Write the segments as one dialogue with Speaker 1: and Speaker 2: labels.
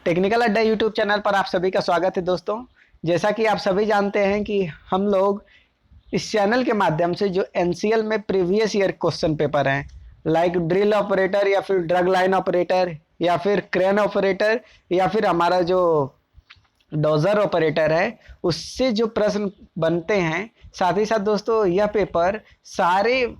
Speaker 1: Technical अड्डा YouTube channel पर आप सभी का स्वागत है दोस्तों। जैसा कि आप सभी जानते हैं कि हम लोग इस चैनल के माध्यम से जो एनसीएल में प्रीवियस ईयर क्वेश्चन पेपर हैं, लाइक ड्रिल ऑपरेटर या फिर ड्रग लाइन ऑपरेटर या फिर क्रेन ऑपरेटर या फिर हमारा जो डोजर ऑपरेटर है, उससे जो प्रश्न बनते हैं, साथ ही साथ दोस्तों यह पेपर सारे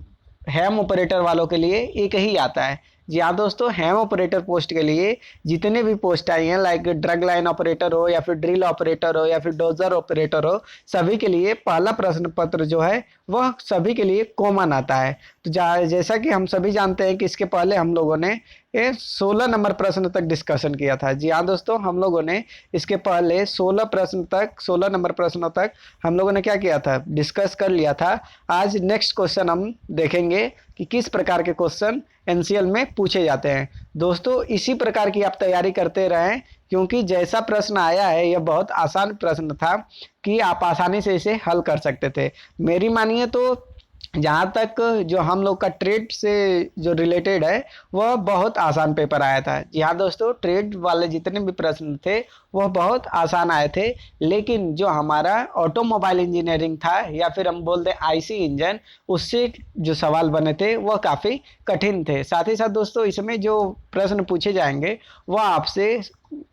Speaker 1: हैम ऑपरेटर वालों के लिए एक ही आता है। जी हाँ दोस्तों, हैम ऑपरेटर पोस्ट के लिए जितने भी पोस्ट आई हैं, लाइक ड्रग लाइन ऑपरेटर हो या फिर ड्रिल ऑपरेटर हो या फिर डोजर ऑपरेटर हो, सभी के लिए पहला प्रश्न पत्र जो है वह सभी के लिए कॉमन आता है। तो जैसा कि हम सभी जानते हैं कि इसके पहले हम लोगों ने 16 नंबर प्रश्न तक डिस्कशन किया था। जी हाँ दोस्तों, हम लोगों ने इसके पहले 16 नंबर प्रश्नों तक हम लोगों ने क्या किया था, डिस्कस कर लिया था। आज नेक्स्ट क्वेश्चन हम देखेंगे कि किस प्रकार के क्वेश्चन एनसीएल में पूछे जाते हैं। दोस्तों इसी प्रकार की आप तैयारी करते रहें, क्योंकि जैसा प्रश्न आया है यह बहुत आसान प्रश्न था कि आप आसानी से इसे हल कर सकते थे। मेरी मानिए तो जहाँ तक जो हम लोग का ट्रेड से जो रिलेटेड है वह बहुत आसान पेपर आया था। जी हाँ दोस्तों, ट्रेड वाले जितने भी प्रश्न थे वह बहुत आसान आए थे, लेकिन जो हमारा ऑटोमोबाइल इंजीनियरिंग था या फिर हम बोलते हैं आईसी इंजन, उससे जो सवाल बने थे वह काफ़ी कठिन थे। साथ ही साथ दोस्तों इसमें जो प्रश्न पूछे जाएंगे वह आपसे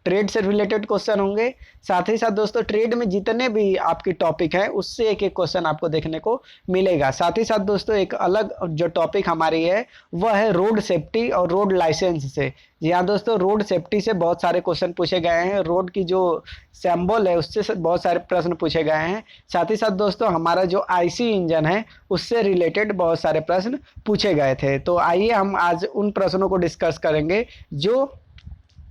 Speaker 1: ट्रेड से रिलेटेड क्वेश्चन होंगे। साथ ही साथ दोस्तों ट्रेड में जितने भी आपके टॉपिक है उससे एक एक क्वेश्चन आपको देखने को मिलेगा। साथ ही साथ दोस्तों एक अलग जो टॉपिक हमारी है वह है रोड सेफ्टी और रोड लाइसेंस से। जी हाँ दोस्तों, रोड सेफ्टी से बहुत सारे क्वेश्चन पूछे गए हैं, रोड की जो सिंबल है उससे बहुत सारे प्रश्न पूछे गए हैं। साथ ही साथ दोस्तों हमारा जो आईसी इंजन है उससे रिलेटेड बहुत सारे प्रश्न पूछे गए थे। तो आइए हम आज उन प्रश्नों को डिस्कस करेंगे जो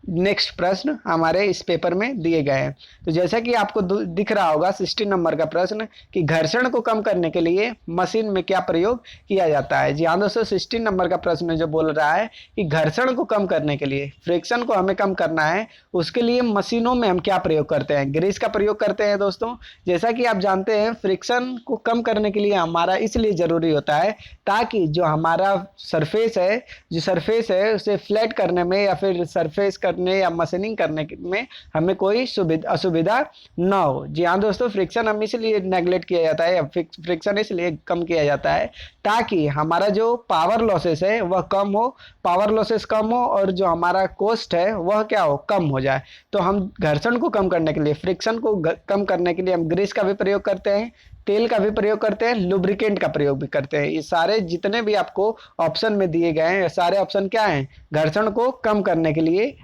Speaker 1: नेक्स्ट प्रश्न हमारे इस पेपर में दिए गए हैं। तो जैसा कि आपको दिख रहा होगा 16 नंबर का प्रश्न कि घर्षण को कम करने के लिए मशीन में क्या प्रयोग किया जाता है। जी हाँ दोस्तों, 16 नंबर का प्रश्न जो बोल रहा है कि घर्षण को कम करने के लिए, फ्रिक्शन को हमें कम करना है, उसके लिए मशीनों में हम क्या प्रयोग करते हैं, ग्रीस का प्रयोग करते हैं। दोस्तों जैसा कि आप जानते हैं फ्रिक्शन को कम करने के लिए हमारा इसलिए ज़रूरी होता है ताकि जो हमारा सरफेस है उसे फ्लैट करने में या फिर सरफेस करने या मशीनिंग करने में हमें कोई असुविधा ना हो। जी हाँ दोस्तों, फ्रिक्शन हम इसलिए नेगलेक्ट किया जाता है या फ्रिक्शन इसलिए कम किया जाता है ताकि हमारा जो पावर लॉसेस है वह कम हो, पावर लॉसेस कम हो और जो हमारा कॉस्ट है वह क्या हो, कम हो जाए। तो हम घर्षण को कम करने के लिए, फ्रिक्शन को कम करने के लिए हम ग्रीस का भी प्रयोग करते हैं, तेल का भी प्रयोग करते हैं, लुब्रिकेंट का प्रयोग भी करते हैं। ये सारे जितने भी आपको ऑप्शन में दिए गए हैं सारे ऑप्शन क्या हैं, घर्षण को कम करने के लिए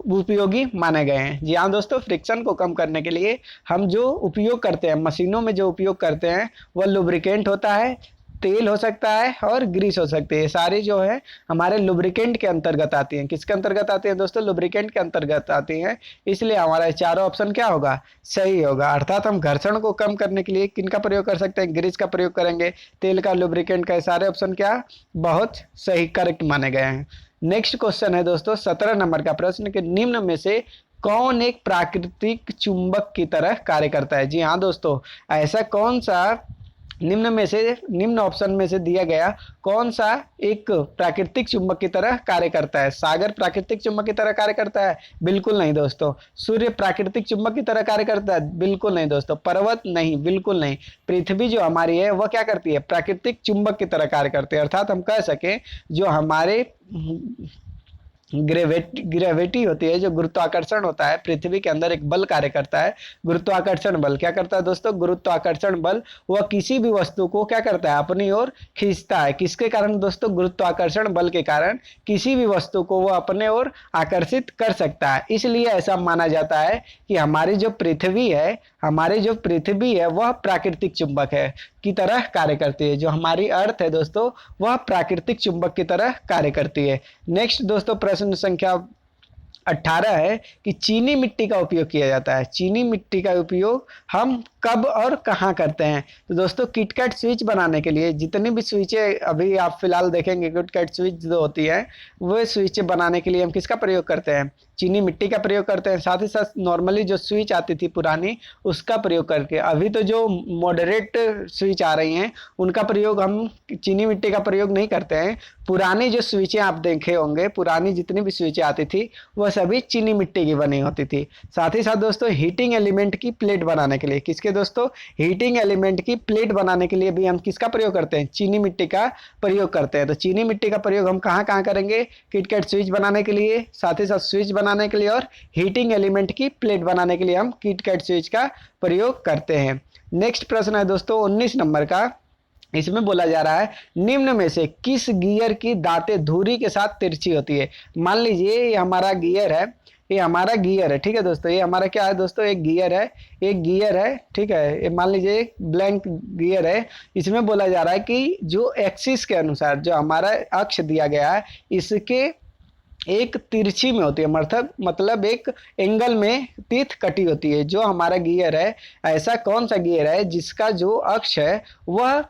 Speaker 1: उपयोगी माने गए हैं। जी हाँ दोस्तों, फ्रिक्शन को कम करने के लिए हम जो उपयोग करते हैं, मशीनों में जो उपयोग करते हैं वह लुब्रिकेंट होता है, तेल हो सकता है और ग्रीस हो सकती है। सारी जो है हमारे लुब्रिकेंट के अंतर्गत आती हैं। किसके अंतर्गत आती हैं दोस्तों, लुब्रिकेंट के अंतर्गत आती हैं। इसलिए हमारा चारों ऑप्शन क्या होगा, सही होगा। अर्थात हम घर्षण को कम करने के लिए किनका प्रयोग कर सकते हैं, ग्रीस का प्रयोग करेंगे, तेल का, लुब्रिकेंट का। सारे ऑप्शन क्या बहुत सही, करेक्ट माने गए हैं। नेक्स्ट क्वेश्चन है दोस्तों 17 नंबर का प्रश्न कि निम्न में से कौन एक प्राकृतिक चुंबक की तरह कार्य करता है। जी हाँ दोस्तों, ऐसा कौन सा निम्न ऑप्शन में से दिया गया कौन सा एक प्राकृतिक चुंबक की तरह कार्य करता है। सागर प्राकृतिक चुंबक की तरह कार्य करता है, बिल्कुल नहीं दोस्तों। सूर्य प्राकृतिक चुंबक की तरह कार्य करता है, बिल्कुल नहीं दोस्तों। पर्वत नहीं, बिल्कुल नहीं। पृथ्वी जो हमारी है वह क्या करती है, प्राकृतिक चुंबक की तरह कार्य करती है। अर्थात हम कह सके जो हमारे ग्रेविटी होती है, जो गुरुत्वाकर्षण होता है, पृथ्वी के अंदर एक बल कार्य करता है, गुरुत्वाकर्षण बल। क्या करता है दोस्तों, गुरुत्वाकर्षण बल वह किसी भी वस्तु को क्या करता है, अपनी ओर खींचता है। किसके कारण दोस्तों, गुरुत्वाकर्षण बल के कारण किसी भी वस्तु को वह अपने ओर आकर्षित कर सकता है। इसलिए ऐसा माना जाता है कि हमारी जो पृथ्वी है वह प्राकृतिक चुंबक है की तरह कार्य करती है। जो हमारी अर्थ है दोस्तों वह प्राकृतिक चुंबक की तरह कार्य करती है। नेक्स्ट दोस्तों प्रश्न संख्या 18 है कि चीनी मिट्टी का उपयोग किया जाता है। चीनी मिट्टी का उपयोग हम कब और कहाँ करते हैं। तो दोस्तों किटकैट स्विच बनाने के लिए जितनी भी स्विचें अभी आप फिलहाल देखेंगे, किटकैट स्विच जो होती है वो स्विच बनाने के लिए हम किसका प्रयोग करते हैं, चीनी मिट्टी का प्रयोग करते हैं। साथ ही साथ नॉर्मली जो स्विच आती थी पुरानी उसका प्रयोग करके, अभी तो जो मॉडरेट स्विच आ रही हैं उनका प्रयोग हम चीनी मिट्टी का प्रयोग नहीं करते हैं। पुरानी जो स्विचें आप देखे होंगे, पुरानी जितनी भी स्विचें आती थी वह सभी चीनी मिट्टी की बनी होती थी। साथ ही साथ दोस्तों हीटिंग एलिमेंट की प्लेट बनाने के लिए, किसके दोस्तों, हीटिंग एलिमेंट की प्लेट बनाने के लिए भी हम किसका प्रयोग करते हैं, चीनी मिट्टी का प्रयोग करते हैं। तो चीनी मिट्टी का प्रयोग हम कहाँ कहाँ करेंगे, किटकैट स्विच बनाने के लिए, साथ ही साथ स्विच बनाने के लिए, और हीटिंग एलिमेंट की प्लेट बनाने के लिए हम किटकैट स्विच का प्रयोग करते हैं। नेक्स्ट प्रश्न है दोस्तों 19 नंबर का। इसमें बोला जा रहा है निम्न में से किस गियर की दांतें धुरी के साथ तिरछी होती है। मान लीजिए ये हमारा गियर है, ये हमारा गियर है, ठीक है दोस्तों, ये हमारा क्या है दोस्तों, एक गियर है, एक गियर है, ठीक है, ये मान लीजिए एक ब्लैंक गियर है। इसमें बोला जा रहा है कि जो एक्सिस के अनुसार जो हमारा अक्ष दिया गया है इसके एक तिरछी में होती है, मतलब एक एंगल में टीथ कटी होती है। जो हमारा गियर है, ऐसा कौन सा गियर है जिसका जो अक्ष है वह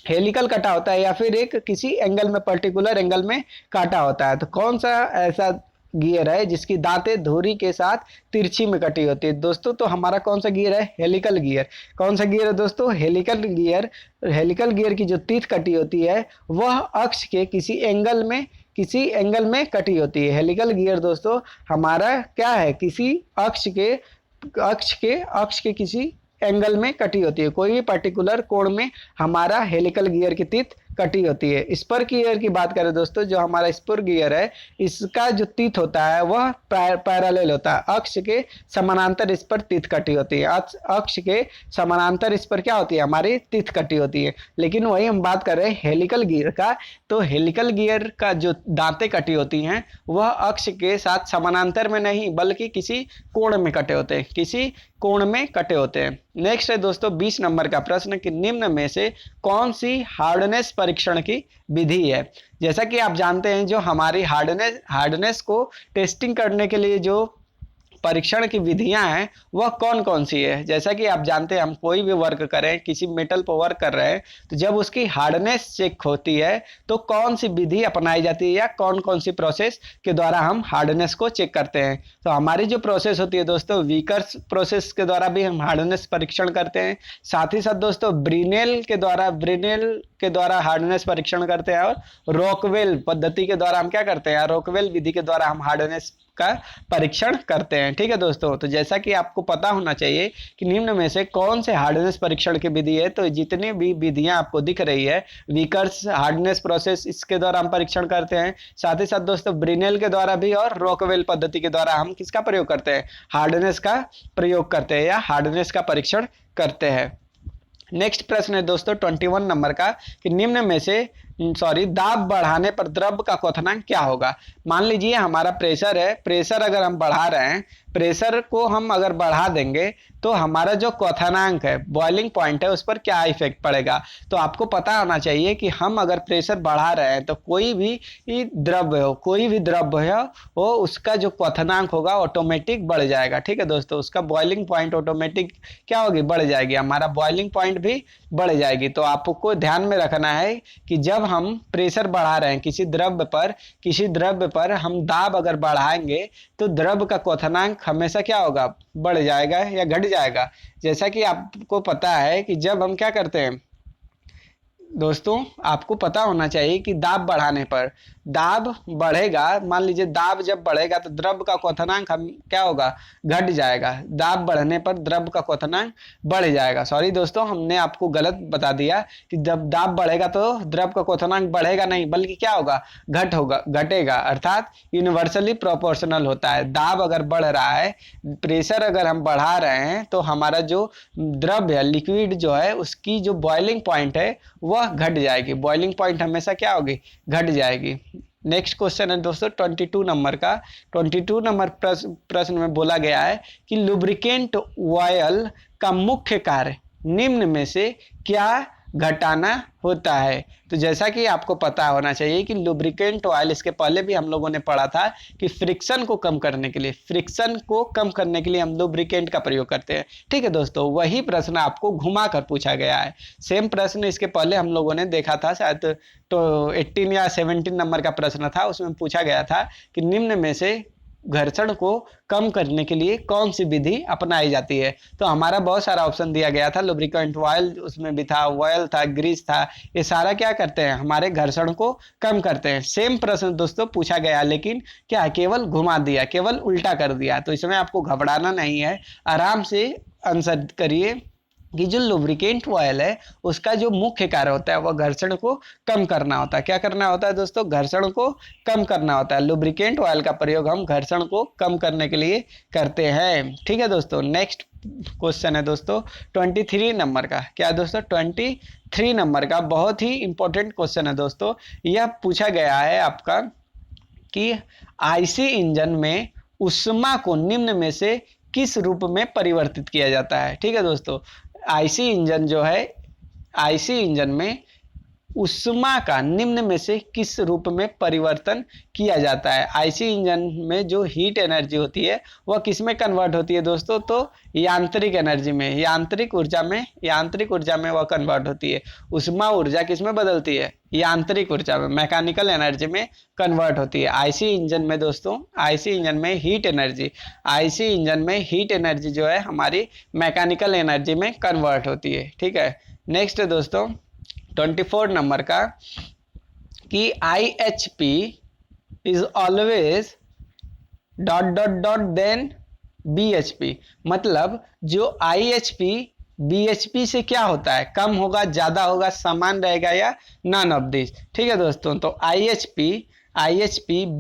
Speaker 1: हेलिकल कटा होता है या फिर एक किसी एंगल में, पर्टिकुलर एंगल में काटा होता है। तो कौन सा ऐसा गियर है जिसकी दांतें धुरी के साथ तिरछी में कटी होती है दोस्तों, तो हमारा कौन सा गियर है, हेलिकल गियर। कौन सा गियर है दोस्तों, हेलिकल गियर। हेलिकल गियर की जो टीथ कटी होती है वह अक्ष के किसी एंगल में कटी होती है। हेलिकल गियर दोस्तों हमारा क्या है, किसी अक्ष के किसी एंगल में कटी होती है, कोई भी पर्टिकुलर कोण में हमारा हेलिकल गियर की टीथ कटी होती है। स्पर गियर की बात करें दोस्तों, जो हमारा स्पर गियर है इसका जो टीथ होता है वह पैरेलल होता है, अक्ष के समानांतर इस पर टीथ कटी होती है। अक्ष के समानांतर इस पर क्या होती है, हमारी टीथ कटी होती है। लेकिन वही हम बात कर रहे हैं हेलिकल गियर का, तो हेलिकल गियर का जो दांतें कटी होती हैं वह अक्ष के साथ समानांतर में नहीं बल्कि किसी कोण में कटे होते हैं, किसी कोण में कटे होते हैं। नेक्स्ट है दोस्तों 20 नंबर का प्रश्न कि निम्न में से कौन सी हार्डनेस परीक्षण की विधि है। जैसा कि आप जानते हैं जो हमारी हार्डनेस को टेस्टिंग करने के लिए जो परीक्षण की विधियां हैं वह कौन कौन सी है। जैसा कि आप जानते हैं हम कोई भी वर्क करें, किसी मेटल पर वर्क कर रहे हैं, तो जब उसकी हार्डनेस चेक होती है तो कौन सी विधि अपनाई जाती है या कौन कौन सी प्रोसेस के द्वारा हम हार्डनेस को चेक करते हैं। तो हमारी जो प्रोसेस होती है दोस्तों, विकर्स प्रोसेस के द्वारा भी हम हार्डनेस परीक्षण करते हैं। साथ ही साथ दोस्तों ब्रिनेल के द्वारा हार्डनेस परीक्षण करते हैं, और रॉकवेल पद्धति के द्वारा हम क्या करते हैं, रॉकवेल विधि के द्वारा हम हार्डनेस का परीक्षण करते हैं। ठीक है दोस्तों, तो जैसा कि आपको पता होना चाहिए कि निम्न में से कौन से हार्डनेस परीक्षण की विधि है, तो जितनी भी विधियां आपको दिख रही है, विकर्स हार्डनेस प्रोसेस इसके द्वारा हम परीक्षण करते हैं। साथ ही साथ दोस्तों ब्रिनेल के द्वारा भी और रॉकवेल पद्धति के द्वारा हम किसका प्रयोग करते हैं, हार्डनेस का प्रयोग करते हैं या हार्डनेस का परीक्षण करते हैं। नेक्स्ट प्रश्न है दोस्तों 21 नंबर का कि निम्न में से दाब बढ़ाने पर द्रव का क्वथनांक क्या होगा। मान लीजिए हमारा प्रेशर है, प्रेशर अगर हम बढ़ा रहे हैं, प्रेशर को हम अगर बढ़ा देंगे तो हमारा जो क्वथनांक है, बॉइलिंग पॉइंट है, उस पर क्या इफेक्ट पड़ेगा। तो आपको पता होना चाहिए कि हम अगर प्रेशर बढ़ा रहे हैं तो कोई भी द्रव्य हो उसका जो क्वथनांक होगा ऑटोमेटिक बढ़ जाएगा। ठीक है दोस्तों, उसका बॉइलिंग पॉइंट ऑटोमेटिक क्या होगी, बढ़ जाएगी, हमारा बॉइलिंग पॉइंट भी बढ़ जाएगी। तो आपको ध्यान में रखना है कि जब हम प्रेशर बढ़ा रहे हैं किसी द्रव्य पर हम दाब अगर बढ़ाएंगे तो द्रव्य का क्वथनांक हमेशा क्या होगा, बढ़ जाएगा या घट जाएगा। जैसा कि आपको पता है कि जब हम क्या करते हैं दोस्तों, आपको पता होना चाहिए कि दाब बढ़ाने पर दाब बढ़ेगा, मान लीजिए दाब जब बढ़ेगा तो द्रव का क्वथनांक हम क्या होगा, घट जाएगा। दाब बढ़ने पर द्रव का क्वथनांक बढ़ जाएगा। सॉरी दोस्तों, हमने आपको गलत बता दिया कि जब दाब बढ़ेगा तो द्रव का क्वथनांक बढ़ेगा नहीं बल्कि क्या होगा, घटेगा, अर्थात यूनिवर्सली प्रोपोर्शनल होता है। दाब अगर बढ़ रहा है, प्रेशर अगर हम बढ़ा रहे हैं तो हमारा जो द्रव्य है, लिक्विड जो है, उसकी जो बॉइलिंग पॉइंट है वह घट जाएगी। बॉइलिंग पॉइंट हमेशा क्या होगी, घट जाएगी। नेक्स्ट क्वेश्चन है दोस्तों 22 नंबर का। 22 नंबर प्रश्न में बोला गया है कि लुब्रिकेंट ऑयल का मुख्य कार्य निम्न में से क्या घटाना होता है। तो जैसा कि आपको पता होना चाहिए कि लुब्रिकेंट ऑयल, इसके पहले भी हम लोगों ने पढ़ा था कि फ्रिक्शन को कम करने के लिए हम लुब्रिकेंट का प्रयोग करते हैं। ठीक है दोस्तों, वही प्रश्न आपको घुमा कर पूछा गया है। सेम प्रश्न इसके पहले हम लोगों ने देखा था, शायद तो 18 या 17 नंबर का प्रश्न था, उसमें पूछा गया था कि निम्न में से घर्षण को कम करने के लिए कौन सी विधि अपनाई जाती है? तो हमारा बहुत सारा ऑप्शन दिया गया था, लुब्रिकेंट ऑयल उसमें भी था, ऑयल था, ग्रीस था। ये सारा क्या करते हैं, हमारे घर्षण को कम करते हैं। सेम प्रश्न दोस्तों पूछा गया, लेकिन क्या केवल घुमा दिया, केवल उल्टा कर दिया। तो इसमें आपको घबराना नहीं है, आराम से आंसर करिए कि जो लुब्रिकेंट ऑयल है उसका जो मुख्य कार्य होता है वह घर्षण को कम करना होता है। क्या करना होता है दोस्तों? घर्षण को कम करना होता है। लुब्रिकेंट ऑयल का प्रयोग हम घर्षण को कम करने के लिए करते हैं। ठीक है दोस्तों, नेक्स्ट क्वेश्चन है दोस्तों 23 नंबर का। क्या दोस्तों? 23 नंबर का बहुत ही इंपॉर्टेंट क्वेश्चन है दोस्तों। यह पूछा गया है आपका कि आईसी इंजन में ऊष्मा को निम्न में से किस रूप में परिवर्तित किया जाता है? ठीक है दोस्तों, आईसी इंजन जो है, आईसी इंजन में ऊष्मा का निम्न में से किस रूप में परिवर्तन किया जाता है? आईसी इंजन में जो हीट एनर्जी होती है वह किस में कन्वर्ट होती है दोस्तों? तो यांत्रिक एनर्जी में, यांत्रिक ऊर्जा में, यांत्रिक ऊर्जा में वह कन्वर्ट होती है। ऊष्मा ऊर्जा किस में बदलती है? यांत्रिक ऊर्जा में, मैकेनिकल एनर्जी में कन्वर्ट होती है। आईसी इंजन में दोस्तों, आईसी इंजन में हीट एनर्जी, आईसी इंजन में हीट एनर्जी जो है हमारी मैकेनिकल एनर्जी में कन्वर्ट होती है। ठीक है, नेक्स्ट है दोस्तों 24 नंबर का कि IHP is always dot dot dot then BHP। मतलब जो IHP BHP से क्या होता है? कम होगा, ज्यादा होगा, समान रहेगा या नन ऑफ दिस। ठीक है दोस्तों, तो IHP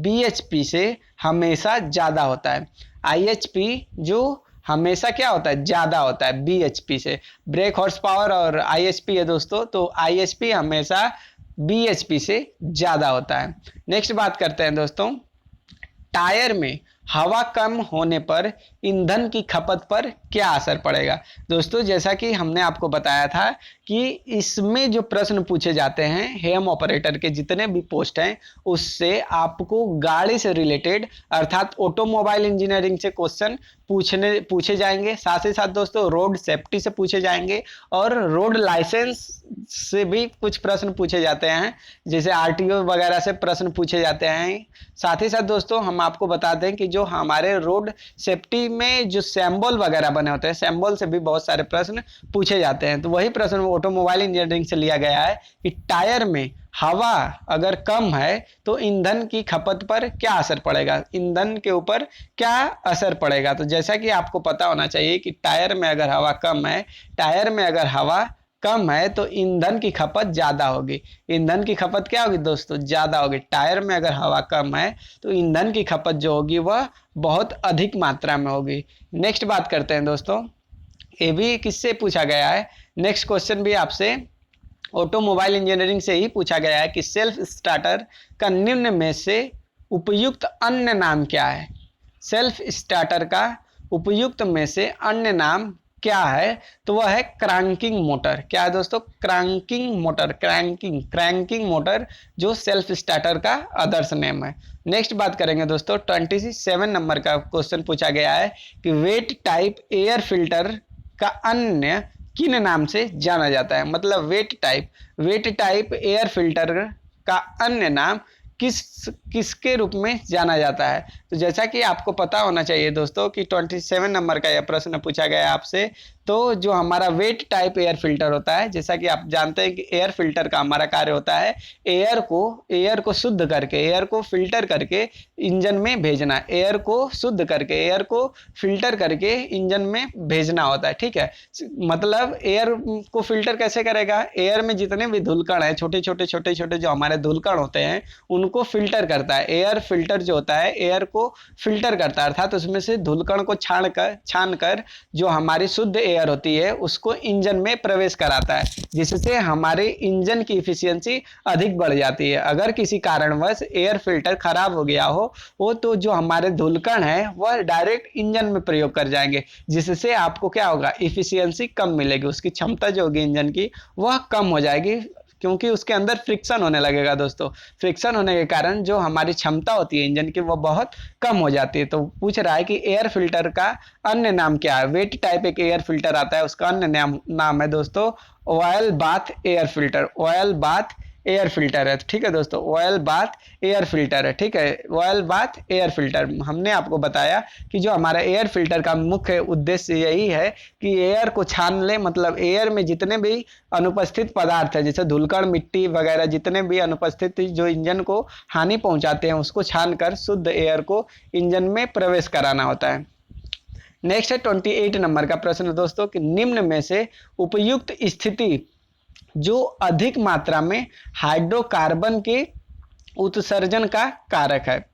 Speaker 1: BHP से हमेशा ज्यादा होता है। IHP जो हमेशा क्या होता है? ज्यादा होता है BHP से। ब्रेक हॉर्स पावर और IHP है दोस्तों, तो IHP हमेशा BHP से ज्यादा होता है। नेक्स्ट बात करते हैं दोस्तों, टायर में हवा कम होने पर ईंधन की खपत पर क्या असर पड़ेगा? दोस्तों जैसा कि हमने आपको बताया था कि इसमें जो प्रश्न पूछे जाते हैं हेम ऑपरेटर के जितने भी पोस्ट हैं उससे आपको गाड़ी से रिलेटेड अर्थात ऑटोमोबाइल इंजीनियरिंग से क्वेश्चन पूछे जाएंगे। साथ ही साथ दोस्तों रोड सेफ्टी से पूछे जाएंगे और रोड लाइसेंस से भी कुछ प्रश्न पूछे जाते हैं, जैसे RTO वगैरह से प्रश्न पूछे जाते हैं। साथ ही साथ दोस्तों हम आपको बता दें कि जो हमारे रोड सेफ्टी में जो सैम्बल वगैरह बने होते हैं, सैम्बल से भी बहुत सारे प्रश्न पूछे जाते हैं। तो वही प्रश्न ऑटोमोबाइल इंजीनियरिंग से लिया गया है कि टायर में हवा अगर कम है तो ईंधन की खपत पर क्या असर पड़ेगा, ईंधन के ऊपर क्या असर पड़ेगा। तो जैसा कि आपको पता होना चाहिए कि टायर में अगर हवा कम है, टायर में अगर हवा कम है तो ईंधन की खपत ज्यादा होगी। ईंधन की खपत क्या होगी दोस्तों? ज्यादा होगी। टायर में अगर हवा कम है तो ईंधन की खपत जो होगी वह बहुत अधिक मात्रा में होगी। नेक्स्ट बात करते हैं दोस्तों, ये भी किससे पूछा गया है? नेक्स्ट क्वेश्चन भी आपसे ऑटोमोबाइल इंजीनियरिंग से ही पूछा गया है कि सेल्फ स्टार्टर का निम्न में से उपयुक्त अन्य नाम क्या है? सेल्फ स्टार्टर का उपयुक्त में से अन्य नाम क्या है? तो वह है क्रैंकिंग मोटर। क्या है दोस्तों? क्रैंकिंग मोटर, क्रैंकिंग मोटर जो सेल्फ स्टार्टर का आदर्श नेम है। नेक्स्ट बात करेंगे दोस्तों 27 नंबर का क्वेश्चन पूछा गया है कि वेट टाइप एयर फिल्टर का अन्य किन नाम से जाना जाता है? मतलब वेट टाइप एयर फिल्टर का अन्य नाम किसके रूप में जाना जाता है? तो जैसा कि आपको पता होना चाहिए दोस्तों कि 27 नंबर का यह प्रश्न पूछा गया है आपसे। तो जो हमारा वेट टाइप एयर फिल्टर होता है, जैसा कि आप जानते हैं कि एयर फिल्टर का हमारा कार्य होता है एयर को शुद्ध करके, एयर को फिल्टर करके इंजन में भेजना, एयर को शुद्ध करके, एयर को फिल्टर करके इंजन में भेजना होता है। ठीक है, मतलब एयर को फिल्टर कैसे करेगा? एयर में जितने भी धूलकण है, छोटे छोटे जो हमारे धूलकण होते हैं उनको फिल्टर करता है। एयर फिल्टर जो होता है एयर को फिल्टर करता है, अर्थात उसमें से धूलकण को छान कर जो हमारी शुद्ध एयर होती है उसको इंजन में प्रवेश कराता है, जिससे हमारे इंजन की इफिशियंसी अधिक बढ़ जाती है। अगर किसी कारणवश एयर फिल्टर खराब हो गया हो वो तो जो हमारे धूलकण है वह डायरेक्ट इंजन में प्रयोग कर जाएंगे, जिससे आपको क्या होगा? इफिशियंसी कम मिलेगी, उसकी क्षमता जो होगी इंजन की वह कम हो जाएगी, क्योंकि उसके अंदर फ्रिक्शन होने लगेगा दोस्तों। फ्रिक्शन होने के कारण जो हमारी क्षमता होती है इंजन की वो बहुत कम हो जाती है। तो पूछ रहा है कि एयर फिल्टर का अन्य नाम क्या है? वेट टाइप एक एयर फिल्टर आता है, उसका अन्य नाम है दोस्तों oil bath air filter, oil bath air filter है। ठीक है दोस्तों, ऑयल बाथ एयर फिल्टर है। ठीक है, ऑयल बाथ एयर फिल्टर, हमने आपको बताया कि जो हमारा एयर फिल्टर का मुख्य उद्देश्य यही है कि एयर को छान ले, मतलब एयर में जितने भी अनुपस्थित पदार्थ है जैसे धूलकण, मिट्टी वगैरह, जितने भी अनुपस्थित जो इंजन को हानि पहुंचाते हैं उसको छान कर शुद्ध एयर को इंजन में प्रवेश कराना होता है। नेक्स्ट है 28 नंबर का प्रश्न दोस्तों कि निम्न में से उपयुक्त स्थिति जो अधिक मात्रा में हाइड्रोकार्बन के उत्सर्जन का कारक है।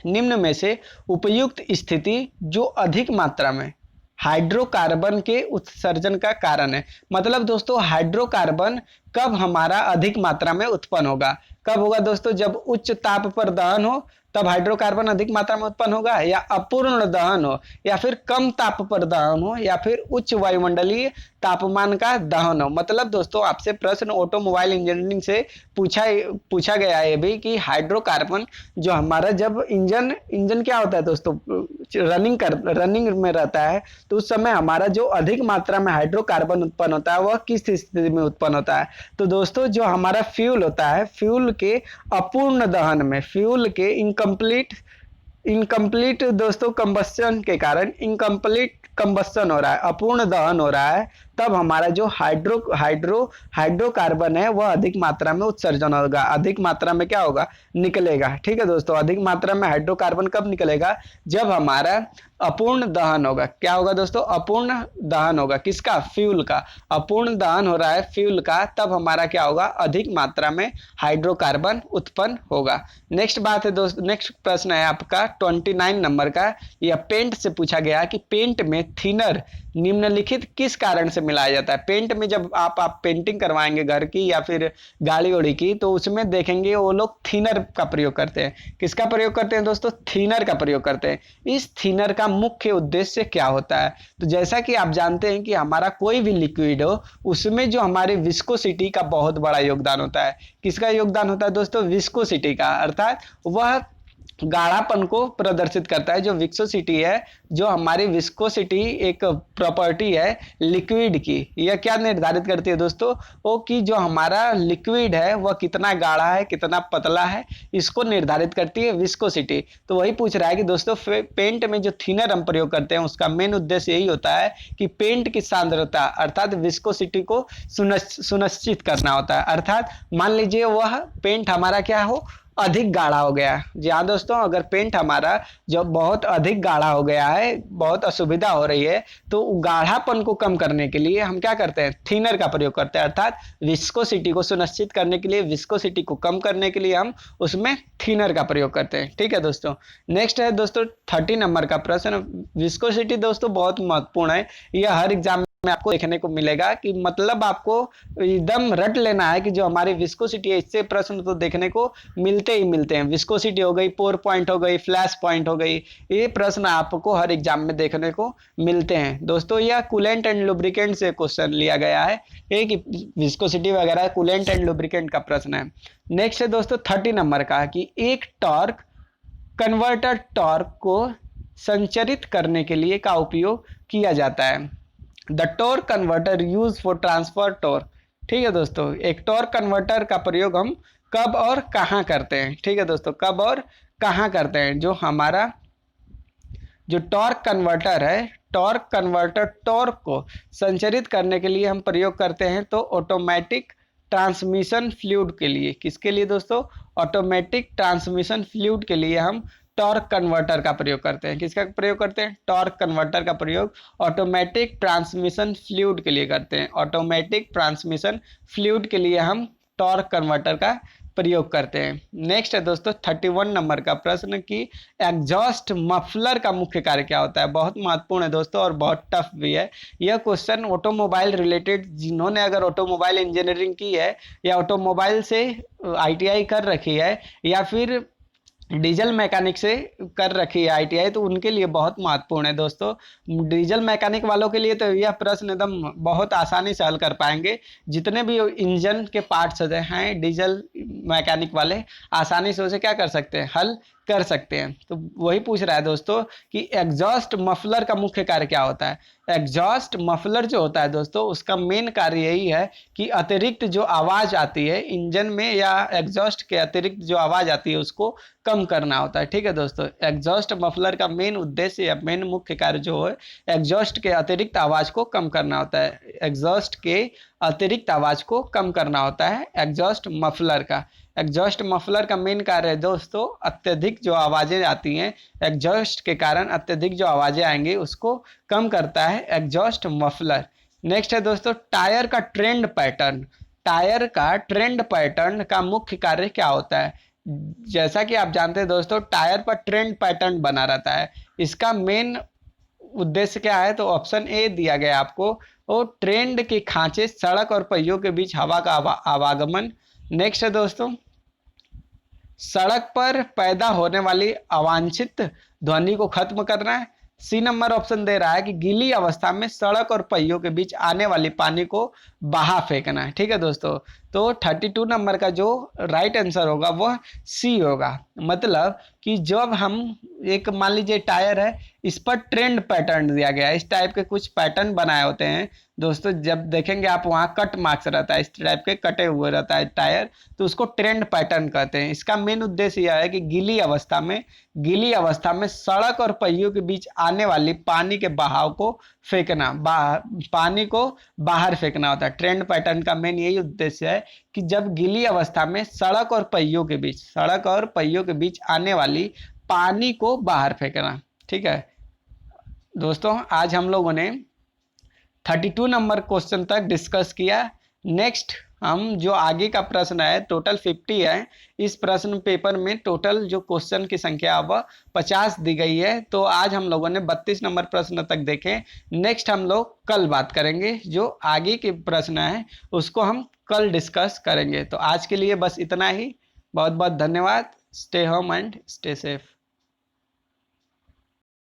Speaker 1: निम्न में से उपयुक्त स्थिति जो अधिक मात्रा में हाइड्रोकार्बन के उत्सर्जन का कारण है। मतलब दोस्तों हाइड्रोकार्बन कब हमारा अधिक मात्रा में उत्पन्न होगा, कब होगा दोस्तों, जब उच्च ताप पर दहन हो तब हाइड्रोकार्बन अधिक मात्रा में उत्पन्न होगा, या अपूर्ण दहन हो, या फिर कम ताप पर दहन हो, या फिर उच्च वायुमंडलीय तापमान का दहन हो। मतलब दोस्तों आपसे प्रश्न ऑटोमोबाइल इंजीनियरिंग से पूछा गया है भी कि हाइड्रोकार्बन जो हमारा जब इंजन क्या होता है दोस्तों, रनिंग में रहता है, तो उस समय हमारा जो अधिक मात्रा में हाइड्रोकार्बन उत्पन्न होता है वह किस स्थिति में उत्पन्न होता है। तो दोस्तों जो हमारा फ्यूल होता है, फ्यूल के अपूर्ण दहन में, फ्यूल के इनकम्प्लीट दोस्तों कंबस्शन के कारण, इनकम्प्लीट कंबस्शन हो रहा है, अपूर्ण दहन हो रहा है, तब हमारा जो हाइड्रोकार्बन है वह अधिक मात्रा में उत्सर्जन होगा, अधिक मात्रा में क्या होगा, निकलेगा। ठीक है दोस्तों, अधिक मात्रा में हाइड्रोकार्बन कब निकलेगा, जब हमारा अपूर्ण दहन होगा। क्या होगा दोस्तों, अपूर्ण दहन होगा, किसका, फ्यूल का, अपूर्ण दहन हो रहा है फ्यूल का, तब हमारा क्या होगा, अधिक मात्रा में हाइड्रोकार्बन उत्पन्न होगा। नेक्स्ट बात है दोस्तों, नेक्स्ट प्रश्न है आपका 29 नंबर का, यह पेंट से पूछा गया कि पेंट में थिनर निम्नलिखित किस कारण से मिलाया जाता है। पेंट में जब आप पेंटिंग करवाएंगे घर की या फिर गाड़ी उड़ी की, तो उसमें देखेंगे वो लोग थिनर का प्रयोग करते हैं। किसका प्रयोग करते हैं दोस्तों, थिनर का प्रयोग करते हैं। इस थिनर का मुख्य उद्देश्य क्या होता है, तो जैसा कि आप जानते हैं कि हमारा कोई भी लिक्विड हो उसमें जो हमारे विस्कोसिटी का बहुत बड़ा योगदान होता है। किसका योगदान होता है दोस्तों, विस्कोसिटी का, अर्थात वह गाढ़ापन को प्रदर्शित करता है। जो विस्कोसिटी है, जो हमारी विस्कोसिटी एक प्रॉपर्टी है लिक्विड की, यह क्या निर्धारित करती है दोस्तों, वो कि जो हमारा लिक्विड है वह कितना गाढ़ा है, कितना पतला है, इसको निर्धारित करती है विस्कोसिटी। तो वही पूछ रहा है कि दोस्तों पेंट में जो थिनर हम प्रयोग करते हैं उसका मेन उद्देश्य यही होता है कि पेंट की सांद्रता अर्थात विस्कोसिटी को सुनिश्चित करना होता है। अर्थात मान लीजिए वह पेंट हमारा क्या हो, अधिक गाढ़ा हो गया। जी हाँ दोस्तों, अगर पेंट हमारा जब बहुत अधिक गाढ़ा हो गया है, बहुत असुविधा हो रही है, तो गाढ़ापन को कम करने के लिए हम क्या करते हैं, थिनर का प्रयोग करते हैं। अर्थात विस्कोसिटी को सुनिश्चित करने के लिए, विस्कोसिटी को कम करने के लिए हम उसमें थिनर का प्रयोग करते हैं। ठीक है दोस्तों, नेक्स्ट है दोस्तों 30 नंबर का प्रश्न। विस्कोसिटी दोस्तों बहुत महत्वपूर्ण है, यह हर एग्जाम में आपको देखने को मिलेगा कि मतलब आपको एकदम रट लेना है कि जो हमारी विस्कोसिटी है, इससे प्रश्न तो देखने को मिलते ही मिलते हैं। विस्कोसिटी हो गई, पोर पॉइंट हो गई, फ्लैश पॉइंट हो गई, ये प्रश्न आपको हर एग्जाम में देखने को मिलते हैं दोस्तों। यह कूलेंट एंड लुब्रिकेंट से क्वेश्चन लिया गया है, ये कि विस्कोसिटी वगैरह कूलेंट एंड लुब्रिकेंट का प्रश्न है। नेक्स्ट है दोस्तों 30 नंबर का कि एक टॉर्क कन्वर्टर टॉर्क को संचरित करने के लिए का उपयोग किया जाता है। The torque converter use for transfer torque. ठीक है दोस्तों, एक टॉर्क कन्वर्टर का प्रयोग हम कब और कहाँ करते हैं। ठीक है दोस्तों, कब और कहाँ करते हैं। जो हमारा जो टॉर्क कन्वर्टर है, टॉर्क कन्वर्टर टॉर्क को संचरित करने के लिए हम प्रयोग करते हैं तो ऑटोमेटिक ट्रांसमिशन फ्लूइड के लिए। किसके लिए दोस्तों, ऑटोमेटिक ट्रांसमिशन फ्लूइड के लिए हम टॉर्क कन्वर्टर का प्रयोग करते हैं। किसका प्रयोग करते हैं, टॉर्क कन्वर्टर का प्रयोग ऑटोमेटिक ट्रांसमिशन फ्लूइड के लिए करते हैं। ऑटोमेटिक ट्रांसमिशन फ्लूइड के लिए हम टॉर्क कन्वर्टर का प्रयोग करते हैं। नेक्स्ट है दोस्तों 31 नंबर का प्रश्न कि एग्जॉस्ट मफलर का मुख्य कार्य क्या होता है। बहुत महत्वपूर्ण है दोस्तों और बहुत टफ भी है यह क्वेश्चन। ऑटोमोबाइल रिलेटेड जिन्होंने अगर ऑटोमोबाइल इंजीनियरिंग की है या ऑटोमोबाइल से ITI कर रखी है या फिर डीजल मैकेनिक से कर रखी है ITI, तो उनके लिए बहुत महत्वपूर्ण है दोस्तों। डीजल मैकेनिक वालों के लिए तो यह प्रश्न एकदम बहुत आसानी से हल कर पाएंगे। जितने भी इंजन के पार्ट्स हैं डीजल मैकेनिक वाले आसानी से उसे क्या कर सकते हैं, हल कर सकते हैं। तो वही पूछ रहा है दोस्तों कि एग्जॉस्ट मफलर का मुख्य कार्य क्या होता है। एग्जॉस्ट मफलर जो होता है दोस्तों, उसका मेन कार्य यही है कि अतिरिक्त जो आवाज़ आती है इंजन में या एग्जॉस्ट के अतिरिक्त जो आवाज़ आती है उसको कम करना होता है। ठीक है दोस्तों, एग्जॉस्ट मफलर का मेन उद्देश्य या मेन मुख्य कार्य जो है एग्जॉस्ट के अतिरिक्त आवाज़ को कम करना होता है। एग्जॉस्ट के अतिरिक्त आवाज़ को कम करना होता है एग्जॉस्ट मफलर का। एग्जॉस्ट मफलर का मेन कार्य है दोस्तों, अत्यधिक जो आवाज़ें आती हैं एग्जॉस्ट के कारण, अत्यधिक जो आवाज़ें आएंगी उसको कम करता है एग्जॉस्ट मफलर। नेक्स्ट है दोस्तों टायर का ट्रेंड पैटर्न। टायर का ट्रेंड पैटर्न का मुख्य कार्य क्या होता है। जैसा कि आप जानते हैं दोस्तों, टायर पर ट्रेंड पैटर्न बना रहता है। इसका मेन उद्देश्य क्या है, तो ऑप्शन ए दिया गया आपको, और ट्रेंड के खांचे, सड़क और पहियों के बीच हवा का आवागमन। नेक्स्ट है दोस्तों सड़क पर पैदा होने वाली अवांछित ध्वनि को खत्म करना है। सी नंबर ऑप्शन दे रहा है कि गीली अवस्था में सड़क और पहियों के बीच आने वाली पानी को बाहर फेंकना है। ठीक है दोस्तों, तो 32 नंबर का जो राइट आंसर होगा वह सी होगा। मतलब कि जब हम एक मान लीजिए टायर है, इस पर ट्रेंड पैटर्न दिया गया है, इस टाइप के कुछ पैटर्न बनाए होते हैं दोस्तों, जब देखेंगे आप वहाँ कट मार्क्स रहता है, इस टाइप के कटे हुए रहता है टायर, तो उसको ट्रेंड पैटर्न कहते हैं। इसका मेन उद्देश्य यह है कि गीली अवस्था में सड़क और पहियों के बीच आने वाली पानी के बहाव को फेंकना, पानी को बाहर फेंकना होता है। ट्रेंड पैटर्न का मेन यही उद्देश्य है कि जब गीली अवस्था में सड़क और पहियों के बीच आने वाली पानी को बाहर फेंकना। ठीक है दोस्तों, आज हम लोगों ने 32 नंबर क्वेश्चन तक डिस्कस किया। नेक्स्ट हम जो आगे का प्रश्न है, टोटल 50 है। इस प्रश्न पेपर में टोटल जो क्वेश्चन की संख्या वह 50 दी गई है। तो आज हम लोगों ने 32 नंबर प्रश्न तक देखे। नेक्स्ट हम लोग कल बात करेंगे, जो आगे के प्रश्न है उसको हम कल डिस्कस करेंगे। तो आज के लिए बस इतना ही। बहुत बहुत धन्यवाद। Stay home and stay safe.